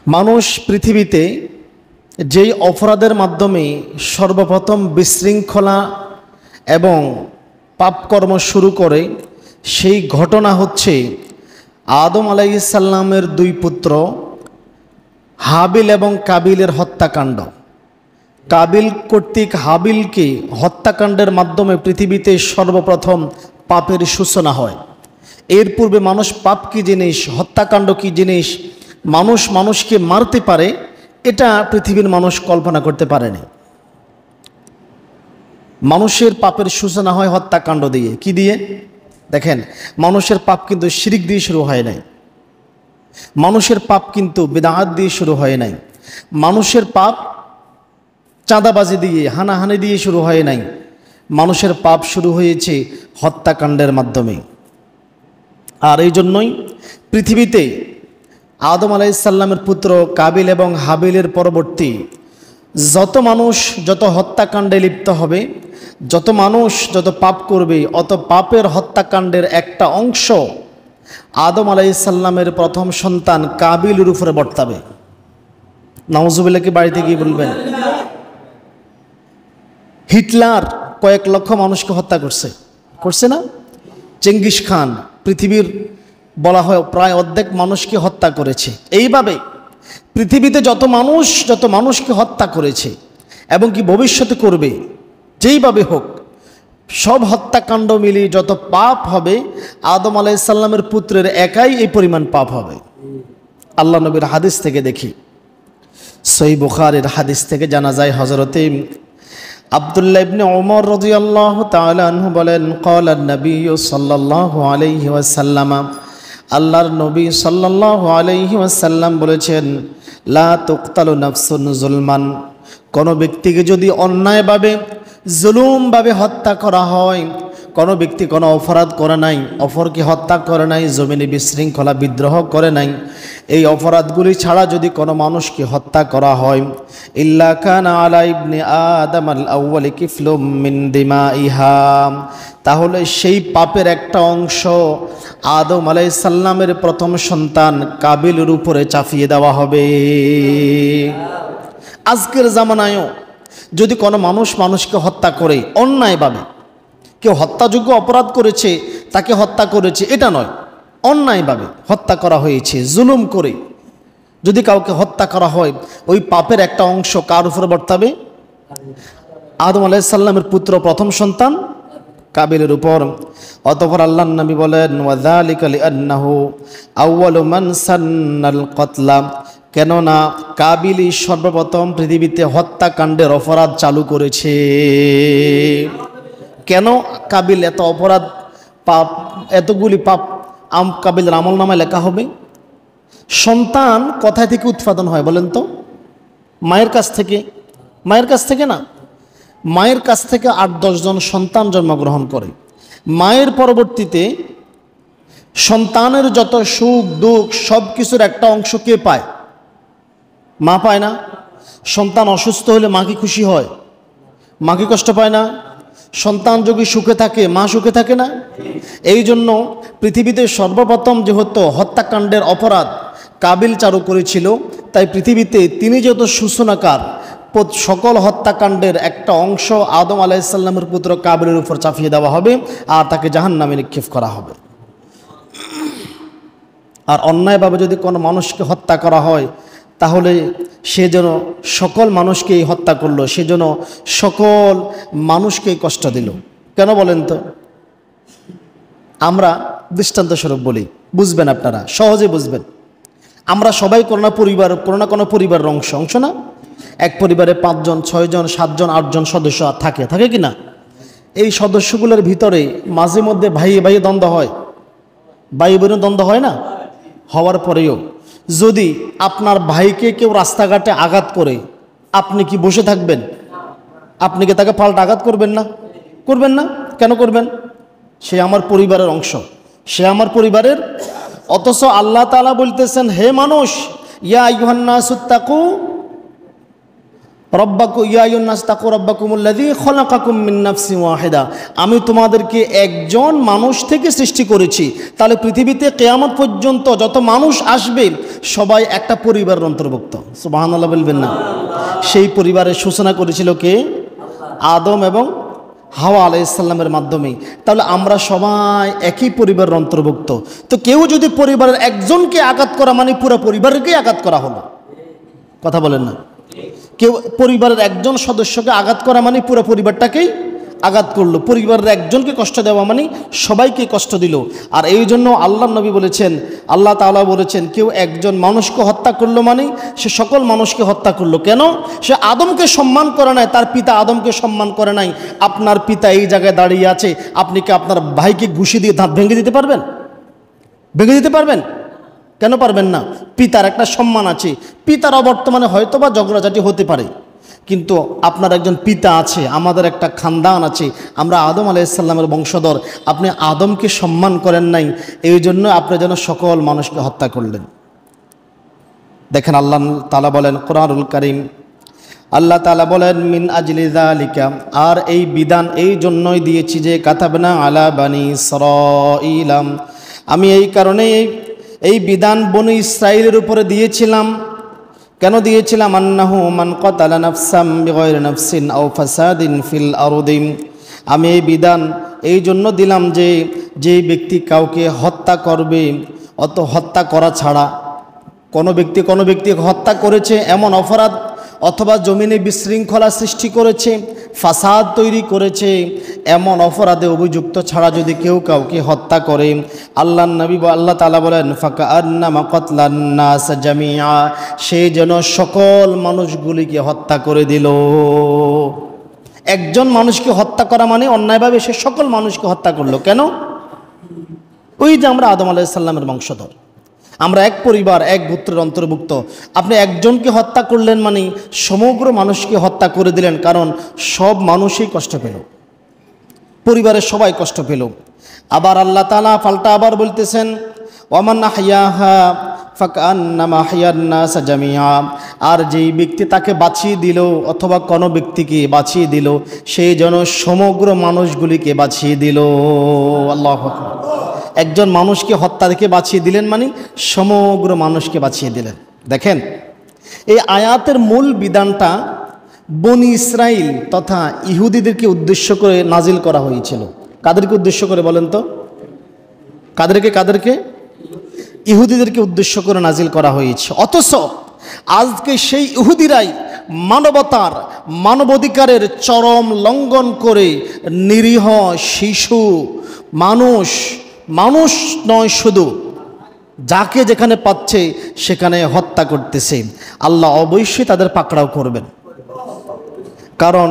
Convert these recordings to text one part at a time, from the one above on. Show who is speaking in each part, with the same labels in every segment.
Speaker 1: মানুষ পৃথিবীতে যেই অপরাধের মাধ্যমে সর্বপ্রথম বিশৃঙ্খলা এবং পাপকর্ম শুরু করে সেই ঘটনা হচ্ছে আদম আলাইহিস সালামের দুই পুত্র হাবিল এবং কাবিলের হত্যাকাণ্ড। কাবিল কর্তৃক হাবিলকে হত্যাকাণ্ডের মাধ্যমে পৃথিবীতে সর্বপ্রথম পাপের সূচনা হয়। এর পূর্বে মানুষ পাপ কী জিনিস, হত্যাকাণ্ড কী জিনিস, মানুষ মানুষকে মারতে পারে, এটা পৃথিবীর মানুষ কল্পনা করতে পারেনি। মানুষের পাপের সূচনা হয় হত্যাকাণ্ড দিয়ে। কি দিয়ে? দেখেন, মানুষের পাপ কিন্তু শিরিক দিয়ে শুরু হয় নাই, মানুষের পাপ কিন্তু বিদআত দিয়ে শুরু হয় নাই, মানুষের পাপ চাঁদাবাজি দিয়ে হানাহানি দিয়ে শুরু হয় নাই, মানুষের পাপ শুরু হয়েছে হত্যাকাণ্ডের মাধ্যমে। আর এই জন্যই পৃথিবীতে আদম আলাইহিস সালামের পুত্র কাবিল এবং হাবিলের পরবর্তী যত মানুষ যত হত্যাকাণ্ডে লিপ্ত হবে, যত মানুষ যত পাপ করবে, অত পাপের হত্যাকাণ্ডের একটা অংশ আদম আলাইহিস সালামের প্রথম সন্তান কাবিলের উপরে বর্তাবে। নাউজুবিল্লাহ কি বাড়িতে গিয়ে বলবেন? হিটলার কয়েক লক্ষ মানুষকে হত্যা করছে না? চেঙ্গিস খান পৃথিবীর বলা হয় প্রায় অর্ধেক মানুষকে হত্যা করেছে। এইভাবে পৃথিবীতে যত মানুষকে হত্যা করেছে এবং কি ভবিষ্যতে করবে, যেইভাবে হোক, সব হত্যাকাণ্ড মিলিয়ে যত পাপ হবে আদম আলাইহিস সালামের পুত্রের একাই এই পরিমাণ পাপ হবে। আল্লাহ নবীর হাদিস থেকে দেখি, সহিহ বুখারীর হাদিস থেকে জানা যায়, হযরতে আব্দুল্লাহ ইবনে ওমর রাদিয়াল্লাহু তাআলা আনহু বলেন, ক্বালা নবী সাল্লাল্লাহু আলাইহি ওয়াসাল্লাম, আল্লাহর নবী সাল্লাল্লাহু আলাইহি ওয়াসাল্লাম বলেছেন, লা তুকতালু নাফসুন যুলমান, কোনো ব্যক্তিকে যদি অন্যায়ভাবে জুলুমভাবে হত্যা করা হয়, কোনো ব্যক্তি কোনো অপরাধ করে নাই, অপরকে হত্যা করে নাই, জমিনে বিশৃঙ্খলা বিদ্রোহ করে নাই, এই অপরাধগুলি ছাড়া যদি কোনো মানুষকে হত্যা করা হয়, ইল্লা কানা আলা ইবনে আদম আল আউয়ালি কিফলুম মিন দিমাইহা, তাহলে সেই পাপের একটা অংশ আদম আলাইহিস সালামের প্রথম সন্তান কাবিলের উপরে চাপিয়ে দেওয়া হবে। আজকের জামানায়ও যদি কোনো মানুষকে হত্যা করে অন্যায়ভাবে, কেউ হত্যাযোগ্য অপরাধ করেছে তাকে হত্যা করেছে এটা নয়, অন্যায়ভাবে হত্যা করা হয়েছে, জুলুম করে যদি কাউকে হত্যা করা হয়, ওই পাপের একটা অংশ কার উপরে বর্তাবে? আদম আলাইহিস সালামের পুত্র প্রথম সন্তান কাবিলের উপর। অতঃপর আল্লাহর নবী বলেন, ওয়াযালিকা লিআন্নাহু আউয়ালু মান সান্নাল কতলা, কেননা কাবিলই সর্বপ্রথম পৃথিবীতে হত্যাকাণ্ডের অপরাধ চালু করেছে। কেন কাবিল এত অপরাধ পাপ, এতগুলি পাপ কাবিলের আমল নামায় লেখা হবে? সন্তান কোথা থেকে উৎপাদন হয় বলেন তো? মায়ের কাছ থেকে। মায়ের কাছ থেকে না, মায়ের কাছ থেকে 8-10 জন সন্তান জন্মগ্রহণ করে। মায়ের পরবর্তীতে সন্তানের যত সুখ দুঃখ সব কিছুর একটা অংশ কে পায়? মা পায় না? সন্তান অসুস্থ হলে মা কি খুশি হয়? মা কি কষ্ট পায় না? সন্তান যদি সুখে থাকে মা সুখে থাকে না? এই জন্য পৃথিবীতে সর্বপ্রথম যেহেতু হত্যাকাণ্ডের অপরাধ কাবিল চালু করেছিল, তাই পৃথিবীতে তিনি যেহেতু সূচনাকার, সকল হত্যাকাণ্ডের একটা অংশ আদম আলাইহিস সালামের পুত্র কাবিলের উপর চাপিয়ে দেওয়া হবে আর তাকে জাহান্নামে নিক্ষেপ করা হবে। আর অন্যায়ভাবে যদি কোনো মানুষকে হত্যা করা হয়, তাহলে সে যেন সকল মানুষকেই হত্যা করলো, সে যেন সকল মানুষকেই কষ্ট দিল। কেন বলেন তো? আমরা দৃষ্টান্তস্বরূপ বলি, বুঝবেন আপনারা, সহজে বুঝবেন। আমরা সবাই কোনো না কোনো পরিবারের অংশ না? এক পরিবারে 5 জন 6 জন 7 জন 8 জন সদস্য থাকে কি না? এই সদস্যগুলোর ভিতরে মাঝে মধ্যে ভাই দ্বন্দ্ব হয়, ভাই বোনের দ্বন্দ্ব হয় না? হওয়ার পরেও যদি আপনার ভাইকে কেউ রাস্তাঘাটে আঘাত করে, আপনি কি বসে থাকবেন? আপনি কি তাকে পাল্টা আঘাত করবেন না? করবেন না? কেন করবেন? সে আমার পরিবারের অংশ, সে আমার পরিবারের। অথচ আল্লাহ তাআলা বলতেছেন, হে মানুষ, ইয়া আইয়ুহান নাসুত্তাকু রব্বাকুম ইয়া আইয়ুহান নাস তাকু রাব্বাকুমুল্লাযী খলাকাকুম মিন নাফসিন ওয়াহিদা, আমি তোমাদেরকে একজন মানুষ থেকে সৃষ্টি করেছি। তাহলে পৃথিবীতে কিয়ামত পর্যন্ত যত মানুষ আসবে সবাই একটা পরিবারের অন্তর্ভুক্ত। সুবহানাল্লাহ বলবেন না? সেই পরিবারের সূচনা করেছিল কে? আদম এবং হাওয়া আলাইহিস সালামের মাধ্যমে। তাহলে আমরা সবাই একই পরিবারের অন্তর্ভুক্ত। তো কেউ যদি পরিবারের একজনকে আঘাত করা মানে পুরো পরিবারকেই আঘাত করা হলো। কথা বলেন না? কেউ পরিবারের একজন সদস্যকে আঘাত করা মানে পুরো পরিবারটাকেই আঘাত করলো। পরিবারের একজনকে কষ্ট দেওয়া মানে সবাইকে কষ্ট দিল। আর এই জন্য আল্লাহর নবী বলেছেন, আল্লাহ তাআলা বলেছেন, কেউ একজন মানুষকে হত্যা করলো মানে সে সকল মানুষকে হত্যা করলো। কেন? সে আদমকে সম্মান করে নাই, তার পিতা আদমকে সম্মান করে নাই। আপনার পিতা এই জায়গায় দাঁড়িয়ে আছে, আপনি কি আপনার ভাইকে ঘুষি দিয়ে দাঁত ভেঙে দিতে পারবেন? ভেঙে দিতে পারবেন? কেন পারবেন না? পিতার একটা সম্মান আছে। পিতার অবর্তমানে হয়তো বা ঝগড়াঝাটি হতে পারে, কিন্তু আপনার একজন পিতা আছে, আমাদের একটা খানদান আছে, আমরা আদম আলাইহিস সালামের বংশধর। আপনি আদমকে সম্মান করেন নাই, এই জন্য আপনি যেন সকল মানুষকে হত্যা করলেন। দেখেন আল্লাহ তাআলা বলেন কোরআনুল কারীম, আল্লাহ তাআলা বলেন মিন আজলি যালিকা, আর এই বিধান এই জন্যই দিয়েছি যে কাতাবনা আলা বানি ইসরাঈল, আমি এই কারণে এই বিধান বনি ইসরাঈলের উপরে দিয়েছিলাম। কেন দিয়েছিলাম? আন্নাহু মান কাতালা নাফসাম বিগাইরি নাফসিন আও ফাসাদিন ফিল আরদি, আমি এই বিধান এই জন্য দিলাম যে যে ব্যক্তি কাউকে হত্যা করবে, অত হত্যা করা ছাড়া কোনো ব্যক্তি হত্যা করেছে এমন অপরাধ, অথবা জমিনে বিশৃঙ্খলা সৃষ্টি করেছে, ফাসাদ তৈরি করেছে, এমন অপরাধে অভিযুক্ত ছাড়া যদি কেউ কাউকে হত্যা করে, আল্লাহর নবী আল্লাহ তাআলা বলেন ফাকাআন্নামা কাতলান নাস জামিআ, সে যেন সকল মানুষগুলিকে হত্যা করে দিল। একজন মানুষকে হত্যা করা মানে অন্যায়ভাবে সে সকল মানুষকে হত্যা করলো। কেন? ওই যে আমরা আদম আলাইহিস সালামের বংশধর, আমরা এক পরিবার এক গোত্রের অন্তর্ভুক্ত। আপনি একজনকে হত্যা করলেন মানে সমগ্র মানুষকে হত্যা করে দিলেন, কারণ সব মানুষই কষ্ট পেল, পরিবারের সবাই কষ্ট পেল। আবার আল্লাহ তাআলা পাল্টা আবার বলতেছেন ওয়ামান আহইয়াহা ফাকান্নামা আহইয়ান নাস জামিআ, আর যেই ব্যক্তি তাকে বাঁচিয়ে দিল অথবা কোনো ব্যক্তিকে বাঁচিয়ে দিল, সেই যেন সমগ্র মানুষগুলিকে বাঁচিয়ে দিল। আল্লাহু আকবার। একজন মানুষকে হত্যা থেকে বাঁচিয়ে দিলেন মানে সমগ্র মানুষকে বাঁচিয়ে দিলেন। দেখেন এই আয়াতের মূল বিধানটা বনি ইসরাইল তথা ইহুদিদেরকে উদ্দেশ্য করে নাজিল করা হয়েছিল। কাদেরকে উদ্দেশ্য করে বলেন তো? কাদেরকে? ইহুদিদেরকে উদ্দেশ্য করে নাজিল করা হয়েছে। অথচ আজকে সেই ইহুদিরাই মানবতার মানবাধিকারের চরম লঙ্ঘন করে নিরীহ শিশু মানুষ নয়, শুধু যাকে যেখানে পাচ্ছে সেখানে হত্যা করতেছে। আল্লাহ অবশ্যই তাদের পাকড়াও করবেন, কারণ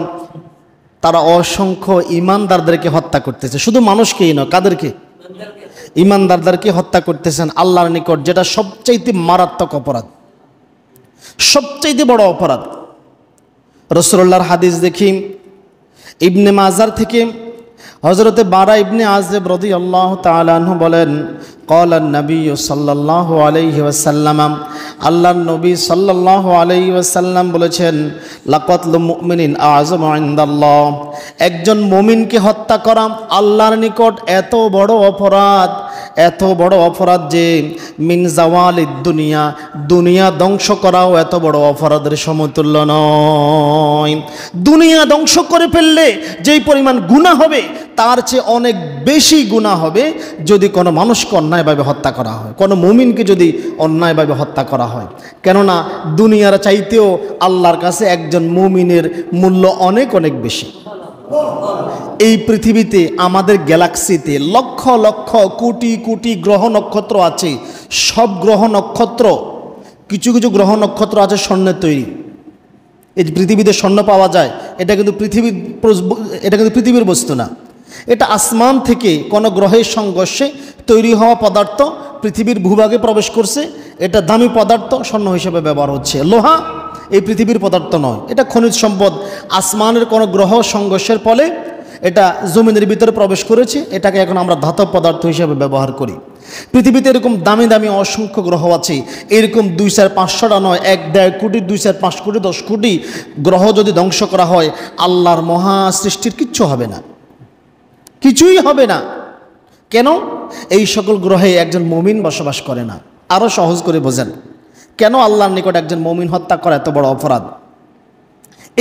Speaker 1: তারা অসংখ্য ঈমানদারদেরকে হত্যা করতেছে। শুধু মানুষকেই নয়, কাদেরকে? ঈমানদারদেরকে হত্যা করতেছেন আল্লাহর নিকট, যেটা সবচাইতে মারাত্মক অপরাধ, সবচাইতে বড় অপরাধ। রাসূলুল্লাহর হাদিস দেখি ইবনে মাজার থেকে হযরতে বারা ইবনে আযিব রাদিয়াল্লাহু তাআলা আনহু বলেন ক্বালান নবী সাল্লাল্লাহু আলাইহি ওয়াসাল্লাম, আল্লাহর নবী সাল্লাল্লাহু আলাইহি ওয়াসাল্লাম বলেছেন লাকাতলু মুমিনিন আযমু ইনদাল্লাহ, একজন মুমিনকে হত্যা করা আল্লাহর নিকট এত বড় অপরাধ যে মিন জাওয়ালিদ দুনিয়া ধ্বংস করাও এত বড় অপরাধের সমতুল্য নয়। দুনিয়া ধ্বংস করে ফেললে যেই পরিমাণ গুনাহ হবে তার চেয়ে অনেক বেশি গুনাহ হবে যদি কোনো মানুষকে অন্যায়ভাবে হত্যা করা হয়, কোনো মুমিনকে যদি অন্যায়ভাবে হত্যা করা হয়। কেননা দুনিয়ার চাইতেও আল্লাহর কাছে একজন মুমিনের মূল্য অনেক অনেক বেশি। এই পৃথিবীতে আমাদের গ্যালাক্সিতে লক্ষ লক্ষ কোটি কোটি গ্রহ নক্ষত্র আছে। সব গ্রহ নক্ষত্র, কিছু গ্রহ নক্ষত্র আছে স্বর্ণের তৈরি। এই পৃথিবীতে স্বর্ণ পাওয়া যায়, এটা কিন্তু পৃথিবীর বস্তু না, এটা আসমান থেকে কোনো গ্রহের সংঘর্ষে তৈরি হওয়া পদার্থ পৃথিবীর ভূভাগে প্রবেশ করছে। এটা দামি পদার্থ, স্বর্ণ হিসেবে ব্যবহার হচ্ছে। লোহা এই পৃথিবীর পদার্থ নয়, এটা খনিজ সম্পদ। আসমানের কোনো গ্রহ সংঘর্ষের ফলে এটা জমিনের ভিতরে প্রবেশ করেছে, এটাকে এখন আমরা ধাতব পদার্থ হিসেবে ব্যবহার করি। পৃথিবীতে এরকম দামি দামি অসংখ্য গ্রহ আছে, এরকম 2-4-500টা নয়, 1-1.5 কোটি, 2-4-5 কোটি, 10 কোটি গ্রহ যদি ধ্বংস করা হয়, আল্লাহর মহা সৃষ্টির কিচ্ছু হবে না, কিছুই হবে না। কেন? এই সকল গ্রহে একজন মুমিন বসবাস করে না। আরও সহজ করে বোঝেন, কেন আল্লাহর নিকট একজন মুমিন হত্যা করা এত বড় অপরাধ?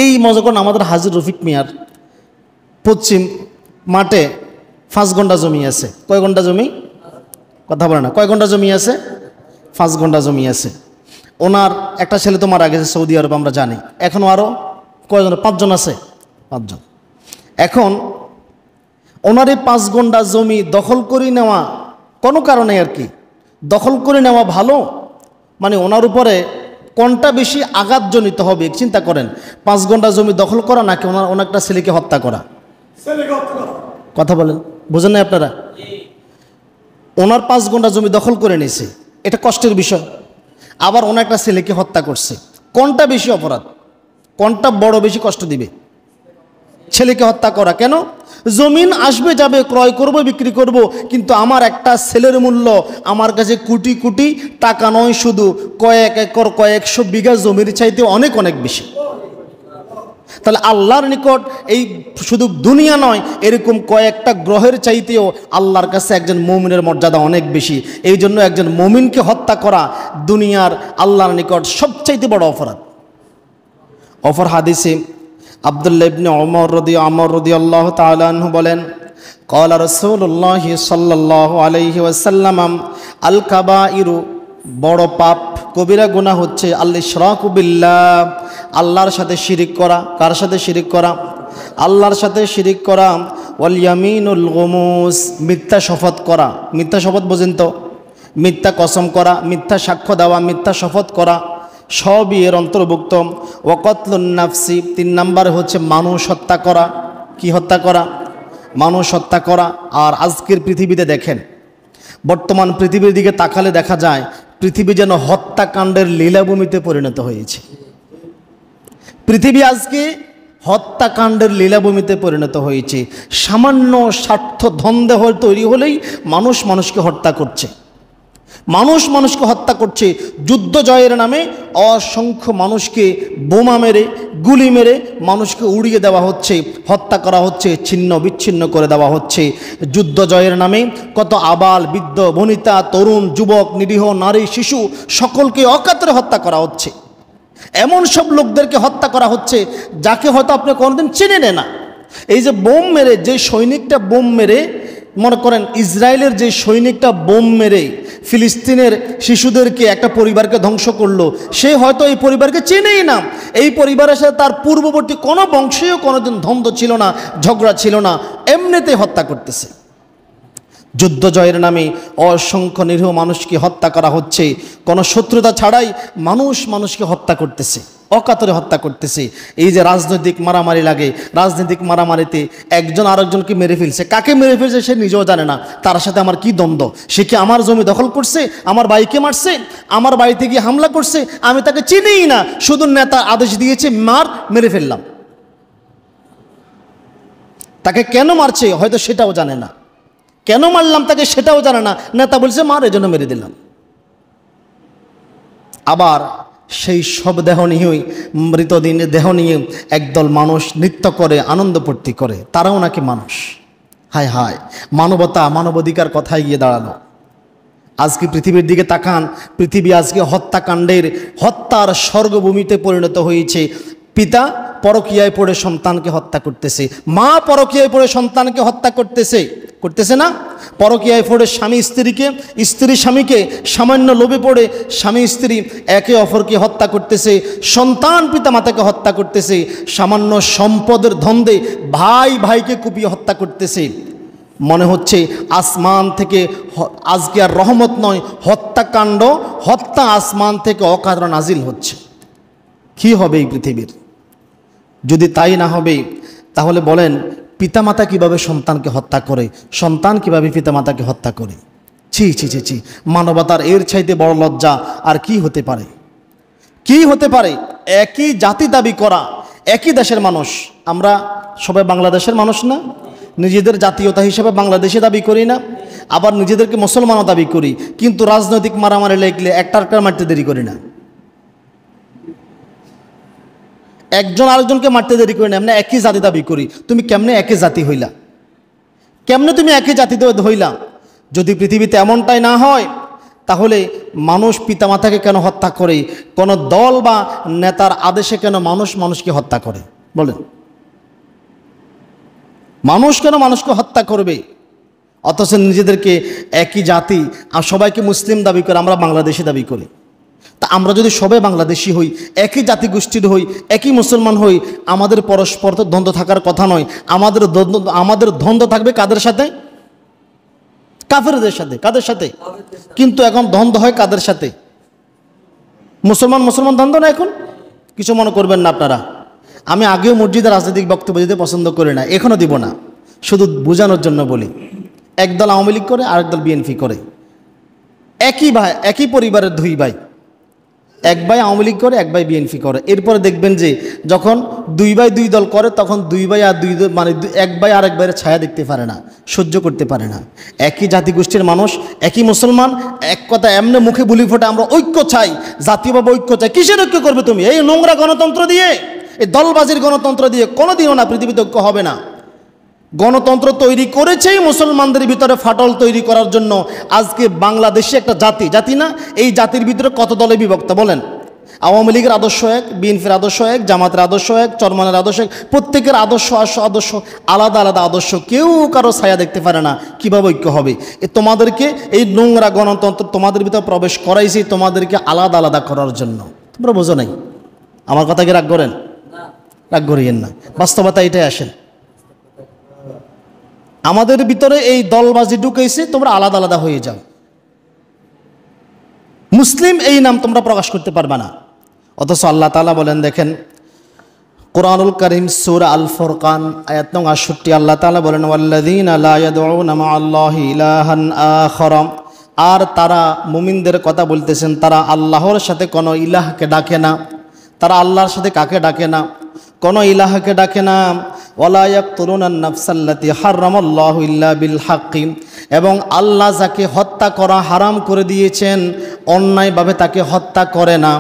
Speaker 1: এই মজা করুন, আমাদের হাজী রফিক মিয়ার পশ্চিম মাঠে 5 ঘন্টা জমি আছে। কয় ঘন্টা জমি? কথা বলে না। কয় ঘন্টা জমি আছে? 5 ঘন্টা জমি আছে। ওনার একটা ছেলে তো মারা গেছে সৌদি আরব, আমরা জানি। এখনও আরও কয়জন? 5 জন আছে, 5 জন। এখন ওনার এই 5 ঘন্টা জমি দখল করে নেওয়া কোনো কারণে আর কি, দখল করে নেওয়া ভালো, মানে ওনার উপরে কোনটা বেশি আঘাতজনিত হবে চিন্তা করেন, 5 ঘন্টা জমি দখল করা নাকি ওনার একটা ছেলেকে হত্যা করা? কথা বলেন, বুঝেন না আপনারা? ওনার 5 ঘন্টা জমি দখল করে নিয়েছে, এটা কষ্টের বিষয়। আবার ওনার একটা ছেলেকে হত্যা করছে, কোনটা বেশি অপরাধ, কোনটা বড় বেশি কষ্ট দিবে? ছেলেকে হত্যা করা। কেন? জমিন আসবে যাবে, ক্রয় করব, বিক্রি করব, কিন্তু আমার একটা ছেলের মূল্য আমার কাছে কোটি কোটি টাকা নয়, শুধু কয়েক একর, কয়েকশো বিঘা জমির চাইতে অনেক অনেক বেশি। তাহলে আল্লাহর নিকট এই শুধু দুনিয়া নয়, এরকম কয়েকটা গ্রহের চাইতেও আল্লাহর কাছে একজন মুমিনের মর্যাদা অনেক বেশি। এই জন্য একজন মুমিনকে হত্যা করা দুনিয়ার আল্লাহর নিকট সবচাইতে বড় অপরাধ। অপর হাদিসে আব্দুল্লাহ ইবনে ওমর রাদিয়াল্লাহু তাআলা আনহু বলেন, ক্বালা রাসূলুল্লাহ সাল্লাল্লাহু আলাইহি ওয়াসাল্লাম, আল কাবাইরু, বড় পাপ, কবিরা গুনাহ হচ্ছে আল ইশরাকু বিল্লাহ, আল্লাহর সাথে শিরিক করা। কার সাথে শিরিক করা? আল্লাহর সাথে শিরিক করা। ওয়াল ইয়ামিনুল গুমুস, মিথ্যা শপথ করা। মিথ্যা শপথ বোঝেন তো? মিথ্যা কসম করা, মিথ্যা সাক্ষ্য দেওয়া, মিথ্যা শপথ করা, সবই এর অন্তর্ভুক্ত। ওয়াকাতলুন নাফসি, 3 নম্বরে হচ্ছে মানুষ হত্যা করা। কি হত্যা করা? মানুষ হত্যা করা। আর আজকের পৃথিবীতে দেখেন, বর্তমান পৃথিবীর দিকে তাকালে দেখা যায় পৃথিবী যেন হত্যাকাণ্ডের লীলাভূমিতে পরিণত হয়েছে। পৃথিবী আজকে হত্যাকাণ্ডের লীলাভূমিতে পরিণত হয়েছে। সামান্য স্বার্থ দ্বন্দ্ব তৈরি হলেই মানুষ মানুষকে হত্যা করছে, মানুষ মানুষকে হত্যা করছে। যুদ্ধ জয়ের নামে অসংখ্য মানুষকে বোমা মেরে, গুলি মেরে মানুষকে উড়িয়ে দেওয়া হচ্ছে, হত্যা করা হচ্ছে, ছিন্ন বিচ্ছিন্ন করে দেওয়া হচ্ছে। যুদ্ধ জয়ের নামে কত আবাল বৃদ্ধ বনিতা, তরুণ যুবক, নিরীহ নারী শিশু সকলকে অকাতরে হত্যা করা হচ্ছে। এমন সব লোকদেরকে হত্যা করা হচ্ছে যাকে হয়তো আপনি কোনোদিন চিনেন না। এই যে বোম মেরে, যে সৈনিকটা বোম মেরে, মনে করেন ইসরায়েলের যে সৈনিকটা বোম মেরে ফিলিস্তিনের শিশুদেরকে, একটা পরিবারকে ধ্বংস করলো, সে হয়তো এই পরিবারকে চেনেই না। এই পরিবারের সাথে তার পূর্ববর্তী কোনো বংশেও কোনোদিন দ্বন্দ্ব ছিল না, ঝগড়া ছিল না, এমনিতেই হত্যা করতেছে। যুদ্ধ জয়ের নামে অসংখ্য নিরীহ মানুষকে হত্যা করা হচ্ছে, কোনো শত্রুতা ছাড়াই মানুষ মানুষকে হত্যা করতেছে, অকাতরে হত্যা করতেছে। এই যে রাজনৈতিক মারামারি লাগে, রাজনৈতিক মারামারিতে একজন আরেকজনকে মেরে ফেলছে, কাকে মেরে ফেলছে সে নিজেও জানে না, তার সাথে আমার কি দ্বন্দ্ব? সে কি আমার জমি দখল করছে, আমার ভাইকে মারছে, আমার বাড়িতে গিয়ে হামলা করছে, আমি তাকে চিনিই না, শুধু নেতা আদেশ দিয়েছে মার, মেরে ফেললাম। তাকে কেন মারছে হয়তো সেটাও জানে না, কেন মারলাম তাকে সেটাও জানে না, নেতা বলছে মার, এজন্য মেরে দিলাম। আবার সেই সব দেহ নিয়েই, মৃতদিনের দেহ নিয়ে একদল মানুষ নৃত্য করে, আনন্দ ফুর্তি করে, তারাও নাকি মানুষ। হায় হায়, মানবতা, মানবাধিকার কথায় গিয়ে দাঁড়ালো। আজকে পৃথিবীর দিকে তাকান, পৃথিবী আজকে হত্যাকাণ্ডের, হত্যার স্বর্গভূমিতে পরিণত হয়েছে। পিতা পরকীয়ায় পড়ে সন্তানকে হত্যা করতেছে, মা পরকীয়ায় পড়ে সন্তানকে হত্যা করতেছে, করতেছে না? পরকীয়ায় পড়ে স্বামী স্ত্রীকে, স্ত্রী স্বামীকে, সামান্য লোভে পড়ে স্বামী স্ত্রী একে অপরকে হত্যা করতেছে, সন্তান পিতা মাতাকে হত্যা করতেছে, সামান্য সম্পদের দ্বন্দ্বে ভাই ভাইকে কুপিয়ে হত্যা করতেছে। মনে হচ্ছে আসমান থেকে আজকে আর রহমত নয়, হত্যাকাণ্ড, হত্যা আসমান থেকে অকাতরে নাজিল হচ্ছে। কি হবে এই পৃথিবীর? যদি তাই না হবে তাহলে বলেন পিতামাতা কিভাবে সন্তানকে হত্যা করে, সন্তান কিভাবে পিতামাতাকে হত্যা করে? ছি ছি ছি ছি, মানবতার এর চাইতে বড় লজ্জা আর কি হতে পারে? কি হতে পারে? একই জাতি দাবি করা, একই দেশের মানুষ, আমরা সবাই বাংলাদেশের মানুষ না? নিজেদের জাতীয়তা হিসেবে বাংলাদেশে দাবি করি না? আবার নিজেদেরকে মুসলমানও দাবি করি, কিন্তু রাজনৈতিক মারামারি লাগলে একটা মারতে দেরি করি না, একজন আরেকজনকে মারতে দেরি করি না। আমরা একই জাতি দাবি করি, তুমি কেমনে একই জাতি হইলা? কেমনে তুমি একই জাতিতে হইলা? যদি পৃথিবীতে এমনটাই না হয়, তাহলে মানুষ পিতামাতাকে কেন হত্যা করে? কোনো দল বা নেতার আদেশে কেন মানুষ মানুষকে হত্যা করে? বলেন, মানুষ কেন মানুষকে হত্যা করবে? অথচ নিজেদেরকে একই জাতি আর সবাইকে মুসলিম দাবি করে, আমরা বাংলাদেশি দাবি করি। তা আমরা যদি সবাই বাংলাদেশি হই, একই জাতিগোষ্ঠীর হই, একই মুসলমান হই, আমাদের পরস্পর তো দ্বন্দ্ব থাকার কথা নয়। আমাদের দ্বন্দ্ব থাকবে কাদের সাথে? কাফেরদের সাথে। কাদের সাথে? কিন্তু এখন দ্বন্দ্ব হয় কাদের সাথে? মুসলমান দ্বন্দ্ব না এখন। কিছু মনে করবেন না আপনারা, আমি আগেও মসজিদে রাজনৈতিক বক্তব্য দিতে পছন্দ করি না, এখনও দিব না, শুধু বোঝানোর জন্য বলি। একদল আওয়ামী লীগ করে, আরেকদল বিএনপি করে। একই ভাই, একই পরিবারের দুই ভাই, এক ভাই আওয়ামী লীগ করে, এক ভাই বিএনপি করে। এরপরে দেখবেন যে যখন দুই ভাই দুই দল করে, তখন দুই ভাই আর দুই দল, মানে এক ভাই আর এক ভাইয়ের ছায়া দেখতে পারে না, সহ্য করতে পারে না। একই জাতিগোষ্ঠীর মানুষ, একই মুসলমান, এক কথা এমনি মুখে বুলি ফোটে, আমরা ঐক্য চাই, জাতীয়ভাবে ঐক্য চাই। কিসের ঐক্য করবে তুমি? এই নোংরা গণতন্ত্র দিয়ে, এই দলবাজির গণতন্ত্র দিয়ে কোনোদিনও না, পৃথিবীতে ঐক্য হবে না। গণতন্ত্র তৈরি করেছেই মুসলমানদের ভিতরে ফাটল তৈরি করার জন্য। আজকে বাংলাদেশে একটা জাতি না, এই জাতির ভিতরে কত দলে বিভক্ত বলেন? আওয়ামী লীগের আদর্শ এক, বিএনপির আদর্শ এক, জামাতের আদর্শ এক, চরমানের আদর্শ এক, প্রত্যেকের আদর্শ আলাদা আলাদা আদর্শ, কেউ কারো ছায়া দেখতে পারে না। কীভাবে ঐক্য হবে? তোমাদেরকে এই নোংরা গণতন্ত্র তোমাদের ভিতরে প্রবেশ করাইছি, তোমাদেরকে আলাদা আলাদা করার জন্য। তোমরা বোঝো নাই? আমার কথাকে রাগ করেন? রাগ করিয়েন না, বাস্তবতা এটাই। আসেন, আমাদের ভিতরে এই দলবাজি ঢুকেছে, তোমরা আলাদা আলাদা হয়ে যাও। মুসলিম এই নাম তোমরা প্রকাশ করতে পারবে না। অথচ আল্লাহ তাআলা বলেন, দেখেন কোরআনুল কারীম সূরা আল ফুরকান আয়াত নং ৬৮, আল্লাহ তাআলা বলেন, ওয়াল্লাযীনা লা ইয়াদউনা মা'আল্লাহি ইলাহান আখার। আর তারা, মুমিনদের কথা বলতেছেন, তারা আল্লাহর সাথে কোনো ইলাহকে ডাকে না। তারা আল্লাহর সাথে কাকে ডাকে না? কোনো ইলাহকে ডাকে না। ওয়ালা ইয়াকতুলুনান নাফসাল্লাতী হারামাল্লাহু ইল্লা বিল হাক্কি। এবং আল্লাহ যাকে হত্যা করা হারাম করে দিয়েছেন, অন্যায়ভাবে তাকে হত্যা করে না,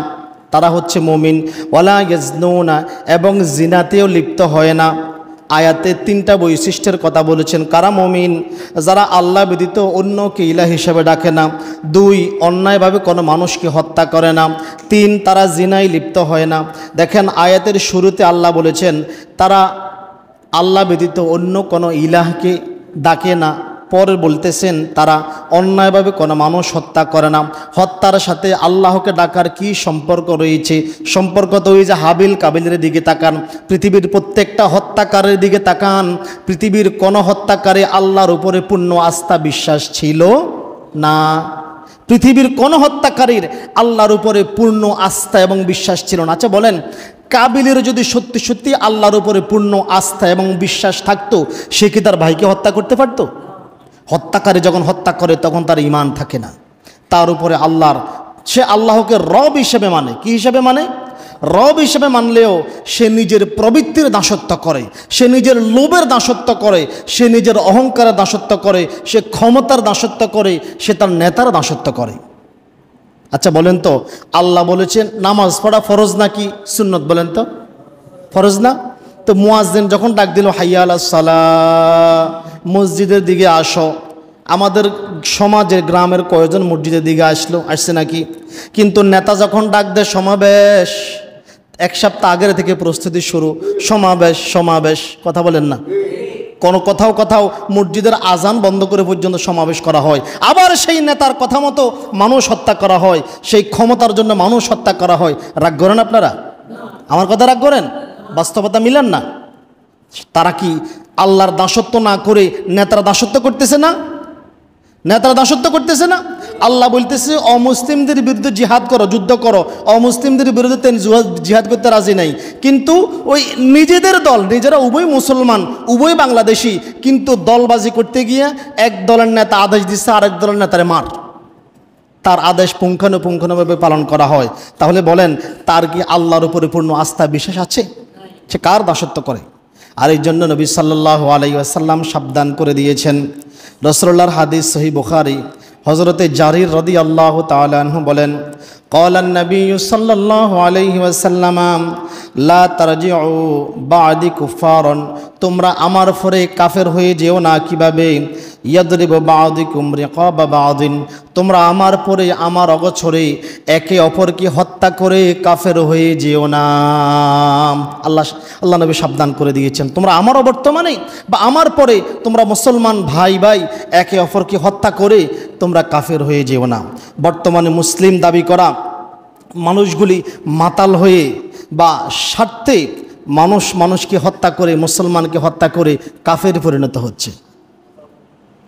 Speaker 1: তারা হচ্ছে মুমিন। ওয়ালা ইয়াজনুনা, এবং জিনাতেও লিপ্ত হয় না। আয়াতে তিনটা বৈশিষ্ট্যের কথা বলেছেন। কারা মুমিন? যারা আল্লাহ ব্যতীত অন্যকে ইলাহ হিসেবে ডাকে না। ২, অন্যায়ভাবে কোনো মানুষকে হত্যা করে না। ৩, তারা জিনায় লিপ্ত হয় না। দেখেন আয়াতের শুরুতে আল্লাহ বলেছেন তারা আল্লাহ ব্যতীত অন্য কোনো ইলাহকে ডাকে না। পরে বলতেছেন তারা অন্যায়ভাবে কোনো মানুষ হত্যা করে না। হত্যার সাথে আল্লাহকে ডাকার কি সম্পর্ক রয়েছে? সম্পর্ক তো ওই যে হাবিল কাবিলের দিকে তাকান, পৃথিবীর প্রত্যেকটা হত্যাকারের দিকে তাকান। পৃথিবীর কোনো হত্যাকারী আল্লাহর উপরে পূর্ণ আস্থা বিশ্বাস ছিল না। পৃথিবীর কোনো হত্যাকারীর আল্লাহর উপরে পূর্ণ আস্থা এবং বিশ্বাস ছিল না। আচ্ছা বলেন, কাবিলের যদি সত্যি সত্যি আল্লাহর উপরে পূর্ণ আস্থা এবং বিশ্বাস থাকতো, সে কি তার ভাইকে হত্যা করতে পারতো? হত্যাকারী যখন হত্যা করে তখন তার ঈমান থাকে না। তার উপরে সে আল্লাহকে রব হিসেবে মানে। কি হিসেবে মানে? রব হিসেবে মানলেও সে নিজের প্রবৃত্তির দাসত্ব করে, সে নিজের লোভের দাসত্ব করে, সে নিজের অহংকারের দাসত্ব করে, সে ক্ষমতার দাসত্ব করে, সে তার নেতার দাসত্ব করে। আচ্ছা বলেন তো, আল্লাহ বলেছেন নামাজ পড়া ফরজ নাকি সুন্নত? বলেন তো, ফরজ না? তো মুয়াজ্জিন যখন ডাক দিল হাইয়া আলাস সালাহ, মসজিদের দিকে আসো, আমাদের সমাজের গ্রামের কয়েকজন মসজিদের দিকে আসছে নাকি? কিন্তু নেতা যখন ডাক দেয় সমাবেশ, এক সপ্তাহ আগের থেকে প্রস্তুতি শুরু, সমাবেশ, কথা বলেন না? কোথাও মসজিদের আজান বন্ধ করে পর্যন্ত সমাবেশ করা হয়। আবার সেই নেতার কথা মতো মানুষ হত্যা করা হয়, সেই ক্ষমতার জন্য মানুষ হত্যা করা হয়। রাগ করেন আপনারা? আমার কথা রাগ করেন? বাস্তবতা মিলেন না? তারা কি আল্লাহর দাসত্ব না করে নেতার দাসত্ব করতেছে না? নেতারা দাসত্ব করতেছে না? আল্লাহ বলতেছে অমুসলিমদের বিরুদ্ধে জিহাদ করো, যুদ্ধ করো। অমুসলিমদের বিরুদ্ধে জিহাদ করতে রাজি নাই, কিন্তু ওই নিজেদের দল, নিজেরা উভয় মুসলমান, উভয় বাংলাদেশি, কিন্তু দলবাজি করতে গিয়ে এক দলের নেতা আদেশ দিচ্ছে আরেক দলের নেতারে মার। তার আদেশ পুঙ্খানুপুঙ্খভাবে পালন করা হয়। তাহলে বলেন, তার কি আল্লাহর উপরে পূর্ণ আস্থা বিশ্বাস আছে? সে কার দাসত্ব করে? আর এই জন্য নবী সাল্লাল্লাহু আলাইহি ওয়াসাল্লাম সাবধান করে দিয়েছেন। রাসূলুল্লাহর হাদিস সহিহ বুখারী, হযরতে জারির রাদিয়াল্লাহু তাআলা আনহু বলেন, ক্বালান নবী সাল্লাল্লাহু আলাইহি ওয়াসাল্লাম লা তারজিউ বা'দি কুফারান, তোমরা আমার পরে কাফের হয়ে যেও না। কিভাবে? ইয়াদরিবু বা'দুকুম রিকাবা বা'দিন, তোমরা আমার পরে আমার অগোচরে একে অপরকে হত্যা করে কাফের হয়ে যেও না। আল্লাহ নবী সাবধান করে দিয়েছেন, তোমরা আমার বর্তমানে বা আমার পরে তোমরা মুসলমান ভাই ভাই একে অপরকে হত্যা করে তোমরা কাফের হয়ে যেও না। বর্তমানে মুসলিম দাবি করা মানুষগুলি মাতাল হয়ে বা স্বার্থে মানুষকে হত্যা করে, মুসলমানকে হত্যা করে কাফের পরিণত হচ্ছে।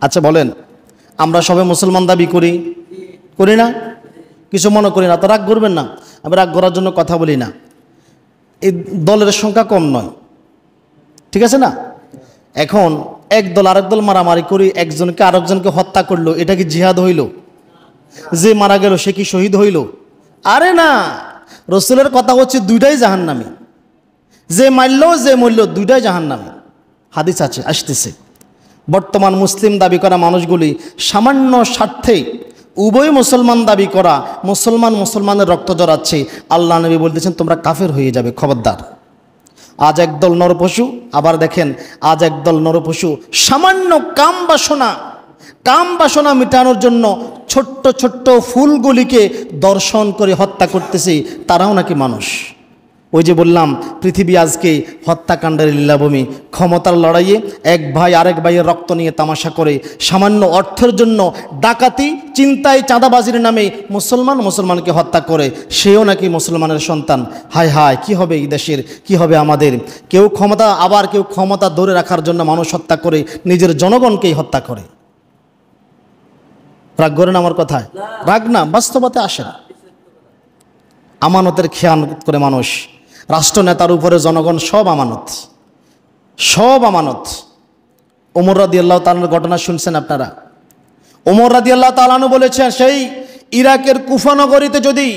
Speaker 1: আচ্ছা বলেন, আমরা সবাই মুসলমান দাবি করি না? কিছু মনে করি না তো? রাগ করবেন না, আমি রাগ করার জন্য কথা বলি না। এই দলের সংখ্যা কম নয়, ঠিক আছে না? এখন এক দল আরেক দল মারামারি করি, একজনকে আরেকজনকে হত্যা করলো, এটা কি জিহাদ হইল? যে মারা গেল সে কি শহীদ হইল? আরে না, রসুলের কথা হচ্ছে দুইটাই জাহান্নামী। যে মারল যে মরল দুইটাই জাহান্নামী। হাদিস আছে, আসতেছে। বর্তমান মুসলিম দাবি করা মানুষগুলি সামান্য স্বার্থে উভয় মুসলমান দাবি করা মুসলমানের রক্ত জড়াচ্ছে। আল্লাহ নবী বলতেছেন তোমরা কাফের হয়ে যাবে, খবরদার। আজ একদল নরপশু, আবার দেখেন আজ একদল নরপশু সামান্য কাম বাসনা মেটানোর জন্য ছোট্ট ছোট্ট ফুলগুলিকে দর্শন করে হত্যা করতেছে, তারাও নাকি মানুষ। ওই যে বললাম, পৃথিবী আজকে হত্যাকাণ্ডের লীলাভূমি। ক্ষমতার লড়াইয়ে এক ভাই আরেক ভাইয়ের রক্ত নিয়ে তামাশা করে, সামান্য অর্থের জন্য ডাকাতি, চিন্তায়, চাঁদাবাজির নামে মুসলমানকে হত্যা করে, সেও নাকি মুসলমানের সন্তান। হায় হায়, কি হবে এই দেশের, কি হবে আমাদের? কেউ ক্ষমতা ধরে রাখার জন্য মানুষ হত্যা করে, নিজের জনগণকেই হত্যা করে। রাগ করেন আমার কথায়? রাগ না, বাস্তবতে আসেন। আমানতের খেয়ানত করে মানুষ, রাষ্ট্রনেতার উপরে জনগণ সব আমানত। ওমর রাদিয়াল্লাহু তাআলার ঘটনা শুনছেন আপনারা? ওমর রাদিয়াল্লাহু তাআলা বলেছেন, সেই ইরাকের কুফা নগরীতে যদি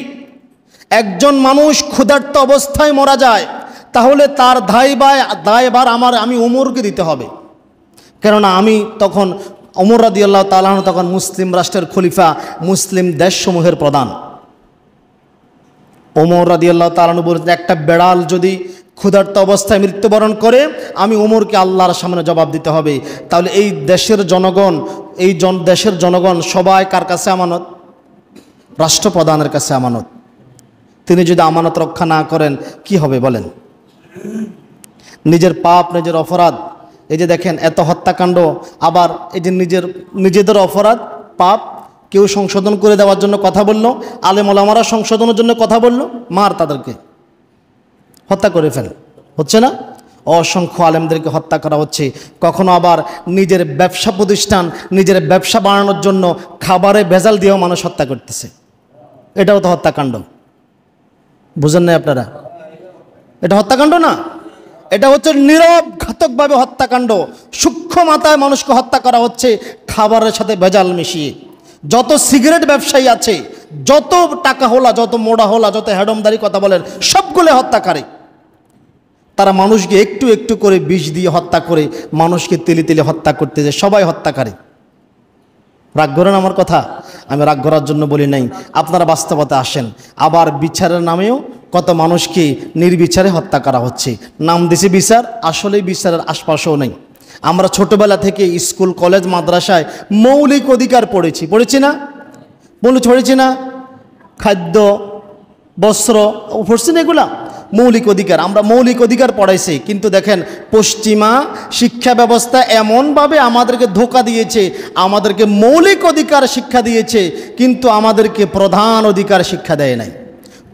Speaker 1: একজন মানুষ ক্ষুধার্ত অবস্থায় মারা যায়, তাহলে তার দায়ভার আমি ওমরকে দিতে হবে। কেননা আমি তখন, ওমর রাদিয়াল্লাহু তাআলা তখন মুসলিম রাষ্ট্রের খলিফা, মুসলিম দেশসমূহের প্রধান। ওমর রাদিয়াল্লাহু তাআলা বলেছেন, একটা বেড়াল যদি ক্ষুধার্ত অবস্থায় মৃত্যুবরণ করে, আমি ওমরকে আল্লাহর সামনে জবাব দিতে হবে। তাহলে এই দেশের জনগণ সবাই কার কাছে আমানত? রাষ্ট্রপ্রধানের কাছে আমানত। তিনি যদি আমানত রক্ষা না করেন কি হবে বলেন? নিজের পাপ, নিজের অপরাধ। এই যে দেখেন এত হত্যাকাণ্ড, আবার এই যে নিজেদের অপরাধ পাপ কেউ সংশোধন করে দেওয়ার জন্য কথা বলল, আলেম ওলামারা সংশোধনের জন্য কথা বলল, মার তাদেরকে হত্যা করে ফেল। হচ্ছে না? অসংখ্য আলেমদেরকে হত্যা করা হচ্ছে। কখনো আবার নিজের ব্যবসা প্রতিষ্ঠান, নিজের ব্যবসা বাড়ানোর জন্য খাবারে ভেজাল দিয়েও মানুষ হত্যা করতেছে। এটাও তো হত্যাকাণ্ড। বুঝেন না আপনারা? এটা হত্যাকাণ্ড না, এটা হচ্ছে নীরব ঘাতকভাবে হত্যাকাণ্ড। সূক্ষ্ম মাত্রায় মানুষকে হত্যা করা হচ্ছে খাবারের সাথে ভেজাল মিশিয়ে। যত সিগারেট ব্যবসায়ী আছে, যত টাকা হোলা, যত মোড়া হোলা, যত হেডমদারি কথা বলেন, সবগুলো হত্যাকারী। তারা মানুষকে একটু একটু করে বিষ দিয়ে হত্যা করে, মানুষকে তেলে হত্যা করতে যায়, সবাই হত্যাকারী। রাগ করেন আমার কথা? আমি রাগ করার জন্য বলি নাই, আপনারা বাস্তবতা আসেন। আবার বিচারের নামেও কত মানুষকে নির্বিচারে হত্যা করা হচ্ছে। নাম দিছে বিচার, আসলে বিচারের আশপাশেও নেই। আমরা ছোটবেলা থেকে স্কুল, কলেজ, মাদ্রাসায় মৌলিক অধিকার পড়েছি না? পড়েছি না? খাদ্য, বস্ত্র পড়ছি না? এগুলা মৌলিক অধিকার। আমরা মৌলিক অধিকার পড়াইছি, কিন্তু দেখেন পশ্চিমা শিক্ষা ব্যবস্থা এমনভাবে আমাদেরকে ধোঁকা দিয়েছে, আমাদেরকে মৌলিক অধিকার শিক্ষা দিয়েছে, কিন্তু আমাদেরকে প্রধান অধিকার শিক্ষা দেয় নাই।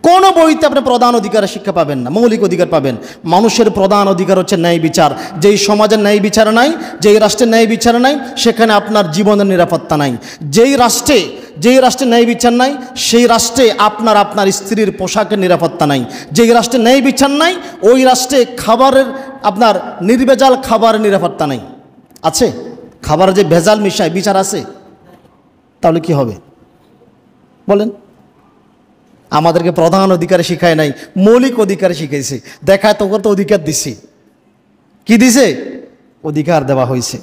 Speaker 1: কোনো বইতে আপনি প্রধান অধিকারের শিক্ষা পাবেন না, মৌলিক অধিকার পাবেন। মানুষের প্রধান অধিকার হচ্ছে ন্যায় বিচার। যেই সমাজের ন্যায় বিচার নাই, যেই রাষ্ট্রের ন্যায় বিচার নাই, সেখানে আপনার জীবনের নিরাপত্তা নাই। যেই রাষ্ট্রে ন্যায় বিচার নাই, সেই রাষ্ট্রে আপনার স্ত্রীর পোশাকের নিরাপত্তা নাই। যেই রাষ্ট্রে ন্যায় বিচার নাই, ওই রাষ্ট্রে আপনার নির্ভেজাল খাবারের নিরাপত্তা নাই। আছে? খাবারে যে ভেজাল মিশায় বিচার আছে? তাহলে কি হবে বলেন? আমাদেরকে প্রধান অধিকার শিখায় নাই, মৌলিক অধিকার শিখাইছে। দেখায় তোকে তো অধিকার দিছি, কি দিছে? অধিকার দেওয়া হয়েছে।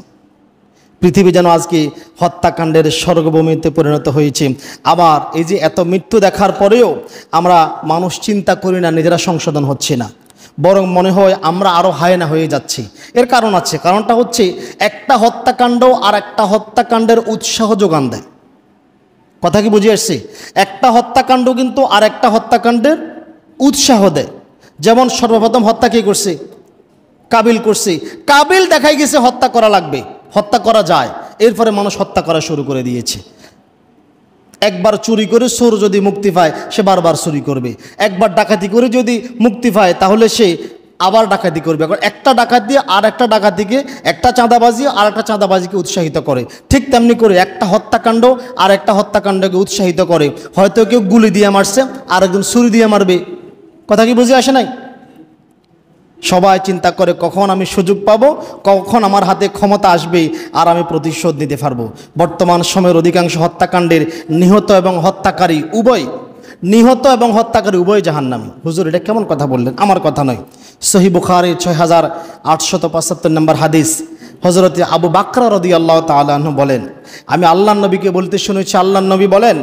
Speaker 1: পৃথিবী যেন আজকে হত্যাকাণ্ডের স্বর্গভূমিতে পরিণত হয়েছে। আবার এই যে এত মৃত্যু দেখার পরেও আমরা মানুষ চিন্তা করি না, নিজেরা সংশোধন হচ্ছে না, বরং মনে হয় আমরা আরও হায়না হয়ে যাচ্ছি। এর কারণ আছে, কারণটা হচ্ছে একটা হত্যাকাণ্ড আর একটা হত্যাকাণ্ডের উৎসাহ যোগান দেয়। কথা কি বুঝে আসছে? একটা হত্যাকাণ্ড কিন্তু আর একটা হত্যাকাণ্ডের উৎসাহ দেয়। যেমন সর্বপ্রথম হত্যা কে করছে? কাবিল করছে। কাবিল দেখাই গেছে হত্যা করা লাগবে, হত্যা করা যায়, এরপরে মানুষ হত্যা করা শুরু করে দিয়েছে। একবার চুরি করে চোর যদি মুক্তি পায় সে বারবার চুরি করবে, একবার ডাকাতি করে যদি মুক্তি পায় তাহলে সে আবার ডাকাতি করবে। এখন একটা ডাকাত দিয়ে আর একটা ডাকাতিকে, একটা চাঁদাবাজি আর একটা চাঁদাবাজিকে উৎসাহিত করে। ঠিক তেমনি করে একটা হত্যাকাণ্ড আর একটা হত্যাকাণ্ডকে উৎসাহিত করে। হয়তো কেউ গুলি দিয়ে মারছে, আর একজন ছুরি দিয়ে মারবে। কথা কি বুঝে আসে নাই? সবাই চিন্তা করে কখন আমি সুযোগ পাবো, কখন আমার হাতে ক্ষমতা আসবে আর আমি প্রতিশোধ নিতে পারবো। বর্তমান সময়ের অধিকাংশ হত্যাকাণ্ডের নিহত এবং হত্যাকারী উভয়, নিহত এবং হত্যাকারী উভয় জাহান্নামী। হুজুর এটা কেমন কথা বললেন? আমার কথা নয়, সহিহ বুখারী 6875 নম্বর হাদিস। হযরত আবু বকর রাদিয়াল্লাহু তাআলা আনহু বলেন, আমি আল্লাহর নবীকে বলতে শুনেছি, আল্লাহর নবী বলেন,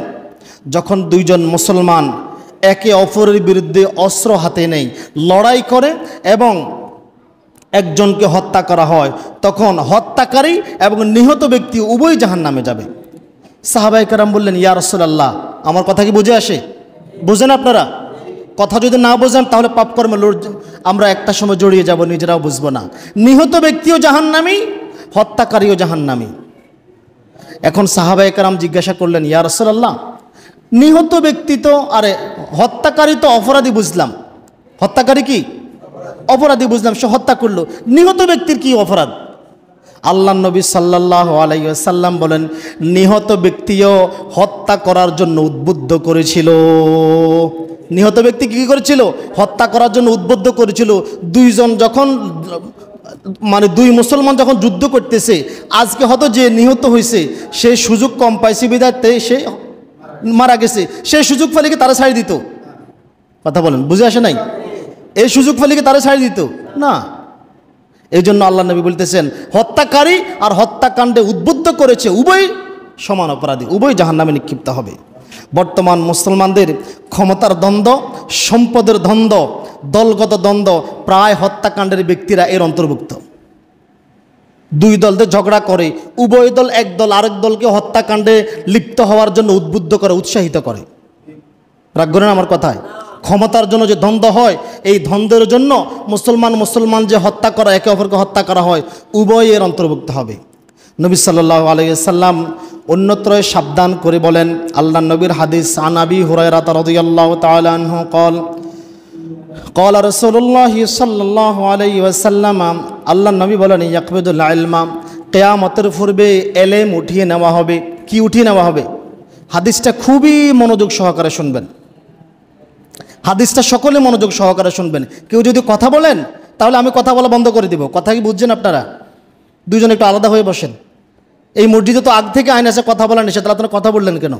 Speaker 1: যখন দুইজন মুসলমান একে অপরের বিরুদ্ধে অস্ত্র হাতে নেই, লড়াই করে এবং একজনকে হত্যা করা হয়, তখন হত্যাকারী এবং নিহত ব্যক্তি উভয় জাহান্নামে যাবে। সাহাবায়ে কেরাম বললেন, ইয়া রাসূলুল্লাহ, আমার কথা কি বুঝে আসে? বুঝেন আপনারা? কথা যদি না বোঝেন তাহলে পাপকর্মে আমরা একটা সময় জড়িয়ে যাব, নিজেরাও বুঝবো না। নিহত ব্যক্তিও জাহান্নামী, হত্যাকারীও জাহান্নামী। এখন সাহাবায়ে কেরাম জিজ্ঞাসা করলেন, ইয়া রাসূলুল্লাহ, নিহত ব্যক্তি তো, আরে হত্যাকারী তো অপরাধী বুঝলাম, হত্যাকারী কি অপরাধী বুঝলাম, সে হত্যা করলো, নিহত ব্যক্তির কি অপরাধ? আল্লাহর নবী সাল্লাল্লাহু আলাইহি ওয়াসাল্লাম বলেন, নিহত ব্যক্তিও হত্যা করার জন্য উদ্বুদ্ধ করেছিল। নিহত ব্যক্তি কি করেছিল? হত্যা করার জন্য উদ্বুদ্ধ করেছিল। দুইজন যখন, মানে দুই মুসলমান যখন যুদ্ধ করতেছে, আজকে হয়তো যে নিহত হয়েছে সে সুযোগ কম পাইছে বিধাতে সে মারা গেছে, সেই সুযোগ ফলে কি তারা ছাড়ি দিত? কথা বলেন, বুঝে আসে নাই? এই সুযোগ ফলে কি তারা ছাড়ি দিত? না। এই জন্য আল্লাহ নবী বলতেছেন, হত্যাকারী আর হত্যাকাণ্ডে উদ্বুদ্ধ করেছে উভয় সমান অপরাধী, উভয় জাহান্নামে নিক্ষিপ্ত হবে। বর্তমান মুসলমানদের ক্ষমতার দ্বন্দ্ব, সম্পদের দ্বন্দ্ব, দলগত দ্বন্দ্ব, প্রায় হত্যাকাণ্ডের ব্যক্তিরা এর অন্তর্ভুক্ত। দুই দলদের ঝগড়া করে, উভয় দল এক দল আরেক দলকে হত্যাকাণ্ডে লিপ্ত হওয়ার জন্য উদ্বুদ্ধ করে, উৎসাহিত করে। রাগ করেন আমার কথায়? ক্ষমতার জন্য যে দ্বন্দ্ব হয়, এই দ্বন্দ্বের জন্য মুসলমান যে হত্যা করা, একে অপরকে হত্যা করা হয়, উভয় এর অন্তর্ভুক্ত হবে। নবী সাল্লাল্লাহু আলাইহি ওয়াসাল্লাম অন্যত্রয় সাবধান করে বলেন, আল্লাহর নবীর হাদিস, আন আবি হুরায়রা রাদিয়াল্লাহু তাআলা আনহু قال قال رسول الله صلى الله عليه وسلم, আল্লাহর নবী বলেন, ইয়াকবিদুল ইলমা, কিয়ামতের পূর্বে ইলম উঠিয়ে নেওয়া হবে। কি উঠিয়ে নেওয়া হবে? হাদিসটা খুবই মনোযোগ সহকারে শুনবেন, হাদিসটা সকলে মনোযোগ সহকারে শুনবেন। কেউ যদি কথা বলেন তাহলে আমি কথা বলা বন্ধ করে দিব। কথা কি বুঝছেন আপনারা? দুইজন একটু আলাদা হয়ে বসেন। এই মসজিদে তো আগ থেকে আইন আছে কথা বলা নিষেধ, তাহলে আপনারা কথা বললেন কেন?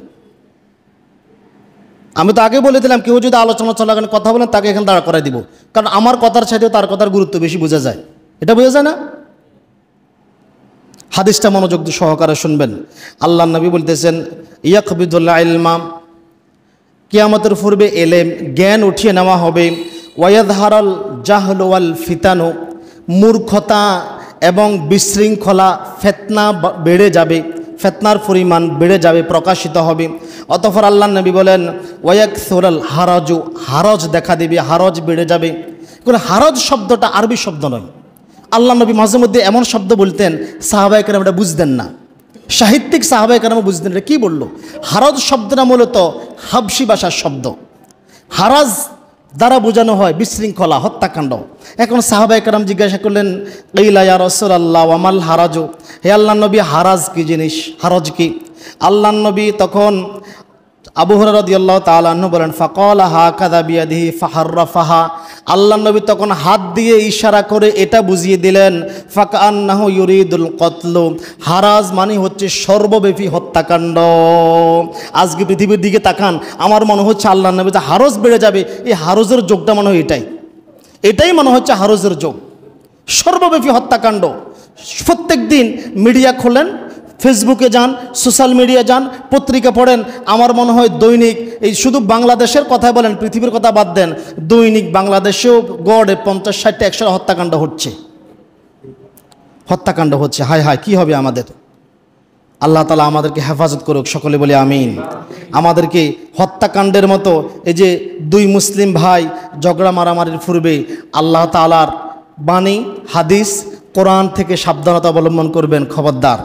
Speaker 1: আমি তো আগে বলে দিলাম, কেউ যদি আলোচনা চলাকালীন কথা বলেন তাকে এখানে দাঁড়া করাই দিব, কারণ আমার কথার সাথেও তার কথার গুরুত্ব বেশি বোঝা যায়। এটা বোঝা যায় না? হাদিসটা মনোযোগ সহকারে শুনবেন। আল্লাহর নবী বলতেছেন, ইয়াকবিদুল ইলমা, কিয়ামতের পূর্বে এলেম, জ্ঞান উঠিয়ে নেওয়া হবে। ওয়ায়াযহারাল জাহল ওয়াল ফিতানু, মূর্খতা এবং বিশৃঙ্খলা, ফিতনা বেড়ে যাবে, ফিতনার পরিমাণ বেড়ে যাবে, প্রকাশিত হবে। অতঃপর আল্লাহর নবী বলেন, ওয়ায়াকসুরাল হারাজু, হারজ দেখা দেবে, হারজ বেড়ে যাবে। কিন্তু হারজ শব্দটা আরবি শব্দ নয়। আল্লাহর নবী মাঝে মধ্যে এমন শব্দ বলতেন, সাহাবায়ে কেরাম এটা বুঝতেন না, সাহিত্যিক সাহাবায়ে কেরাম বুঝতেন এটা কী বললো। হারজ শব্দটা মূলত হাবশি ভাষার শব্দ। হারাজ দ্বারা বোঝানো হয় বিশৃঙ্খলা, হত্যাকাণ্ড। এখন সাহাবায়ে কেরাম জিজ্ঞাসা করলেন, কিলা ইয়া রাসূলুল্লাহ ওয়া মাল হারাজু, হে আল্লাহর নবী, হারাজ কি জিনিস, হারজ কি? আল্লাহর নবী তখন, আবু হুরায়রা রাদিয়াল্লাহু তাআলা আনহু বলেন, ফাকালা হাকাযা বিয়াদিহি ফাহাররাফাহা, আল্লাহর নবী তখন হাত দিয়ে ইশারা করে এটা বুঝিয়ে দিলেন, ফাকান্নাহু ইউরিদুল কতল, হারাজ মানে হচ্ছে সর্বব্যাপী হত্যাকাণ্ড। আজকে পৃথিবীর দিকে তাকান, আমার মনে হচ্ছে আল্লাহর নবী যে হারজ বেড়ে যাবে, এই হারজের যোগটা মনে হয় এটাই মনে হচ্ছে হারজের যোগ। সর্বব্যাপী হত্যাকাণ্ড। প্রত্যেক দিন মিডিয়া খোলেন, ফেসবুকে যান, সোশ্যাল মিডিয়া যান, পত্রিকা পড়েন, আমার মনে হয় দৈনিক, এই শুধু বাংলাদেশের কথা বলেন, পৃথিবীর কথা বাদ দেন, দৈনিক বাংলাদেশেও গড়ে 50-60টা 100 হত্যাকাণ্ড হচ্ছে, হত্যাকাণ্ড হচ্ছে। হায় হায়, কি হবে আমাদের? আল্লাহ তাআলা আমাদেরকে হেফাজত করুক, সকলে বলি আমিন। আমাদেরকে হত্যাকাণ্ডের মতো, এই যে দুই মুসলিম ভাই ঝগড়া মারামারির পূর্বে আল্লাহ তাআলার বাণী, হাদিস, কোরআন থেকে সাবধানতা অবলম্বন করবেন। খবরদার,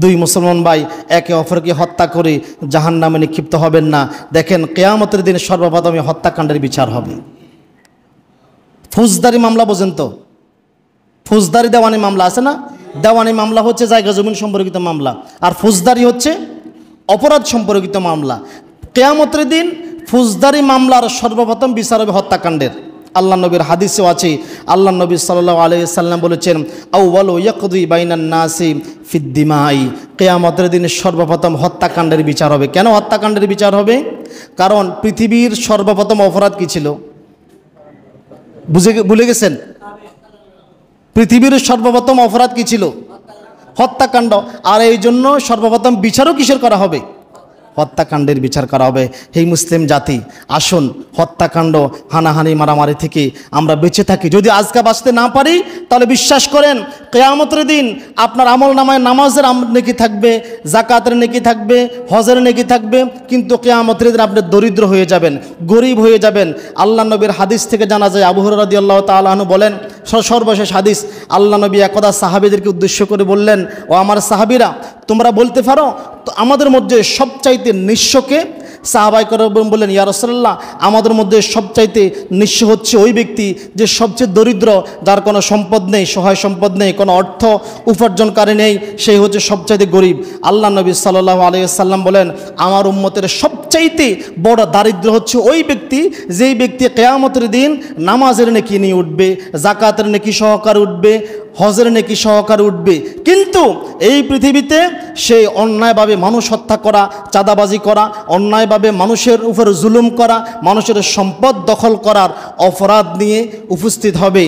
Speaker 1: দুই মুসলমান ভাই একে অপরকে হত্যা করে জাহান্নামে নিক্ষিপ্ত হবেন না। দেখেন, কিয়ামতের দিন সর্বপ্রথমে হত্যাকাণ্ডের বিচার হবে। ফৌজদারি মামলা বোঝেন তো? ফৌজদারি দেওয়ানি মামলা আছে না? দেওয়ানি মামলা হচ্ছে জায়গা জমিন সম্পর্কিত মামলা, আর ফৌজদারি হচ্ছে অপরাধ সম্পর্কিত মামলা। কিয়ামতের দিন ফৌজদারি মামলার সর্বপ্রথম বিচার হবে হত্যাকাণ্ডের। আল্লাহ নবীর হাদিসেও আছে, আল্লাহ নবী সাল্লাল্লাহু আলাইহি সাল্লাম বলেছেন, আউয়ালু ইয়াকদি বাইনান নাসি ফিদ দিমাই। কিয়ামতের দিন সর্বপ্রথম হত্যাকাণ্ডের বিচার হবে। কেন হত্যাকাণ্ডের বিচার হবে? কারণ পৃথিবীর সর্বপ্রথম অপরাধ কি ছিল? ভুলে গেছেন? পৃথিবীর সর্বপ্রথম অপরাধ কি ছিল? হত্যাকাণ্ড। আর এই জন্য সর্বপ্রথম বিচারও কিসের করা হবে? হত্যাকাণ্ডের বিচার করা হবে। হে মুসলিম জাতি, আসুন হত্যাকাণ্ড, হানাহানি, মারামারি থেকে আমরা বেঁচে থাকি। যদি আজকে বাঁচতে না পারি, তাহলে বিশ্বাস করেন কিয়ামতের দিন আপনার আমল নামায় নামাজের নেকি থাকবে, যাকাতের নেকি থাকবে, হজের নেকি থাকবে, কিন্তু কিয়ামতের দিন আপনি দরিদ্র হয়ে যাবেন, গরিব হয়ে যাবেন। আল্লাহ নবীর হাদিস থেকে জানা যায়, আবু হুরায়রা রাদিয়াল্লাহু তাআলা আনহু বলেন, সর্বশেষ হাদিস, আল্লাহ নবী একদা সাহাবীদেরকে উদ্দেশ্য করে বললেন, ও আমার সাহাবীরা, তোমরা বলতে পারো তো আমাদের মধ্যে সবচাইতে নিঃস্বকে? সাহাবায়ে কেরাম বললেন, ইয়া রাসূলুল্লাহ, আমাদের মধ্যে সবচাইতে নিঃস্ব হচ্ছে ওই ব্যক্তি যে সবচেয়ে দরিদ্র, যার কোনো সম্পদ নেই, সহায় সম্পদ নেই, কোনো অর্থ উপার্জনকারী নেই, সেই হচ্ছে সবচাইতে গরিব। আল্লাহ নবী সাল্লাল্লাহু আলাইহি ওয়াসাল্লাম বলেন, আমার উম্মতের সবচাইতে বড় দারিদ্র হচ্ছে ওই ব্যক্তি, যেই ব্যক্তি কিয়ামতের দিন নামাজের নেকি নিয়ে উঠবে, যাকাতের নেকি সহকারে উঠবে, হজের নেকি সহকারে উঠবে, কিন্তু এই পৃথিবীতে সে অন্যায়ভাবে মানুষ হত্যা করা, চাঁদাবাজি করা, অন্যায়ভাবে মানুষের উপর জুলুম করা, মানুষের সম্পদ দখল করার অপরাধ নিয়ে উপস্থিত হবে।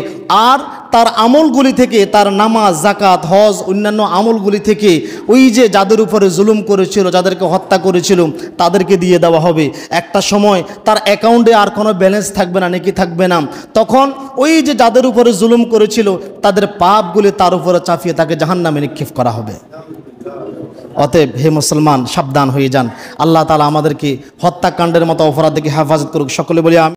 Speaker 1: আর তার আমলগুলি থেকে, তার নামাজ, যাকাত, হজ, অন্যান্য আমলগুলি থেকে ওই যে যাদের উপরে জুলুম করেছিল, যাদেরকে হত্যা করেছিল, তাদেরকে দিয়ে দেওয়া হবে। একটা সময় তার অ্যাকাউন্টে আর কোনো ব্যালেন্স থাকবে না, নেকি থাকবে না। তখন ওই যে যাদের উপরে জুলুম করেছিল, তাদের পাপগুলি তার উপরে চাপিয়ে তাকে জাহান্নামে নিক্ষেপ করা হবে। অতএব হে মুসলমান, সাবধান হয়ে যান। আল্লাহ তাআলা আমাদেরকে হত্যাকাণ্ডের মতো অপরাধ থেকে হেফাজত করুক, সকলে বলি আমি।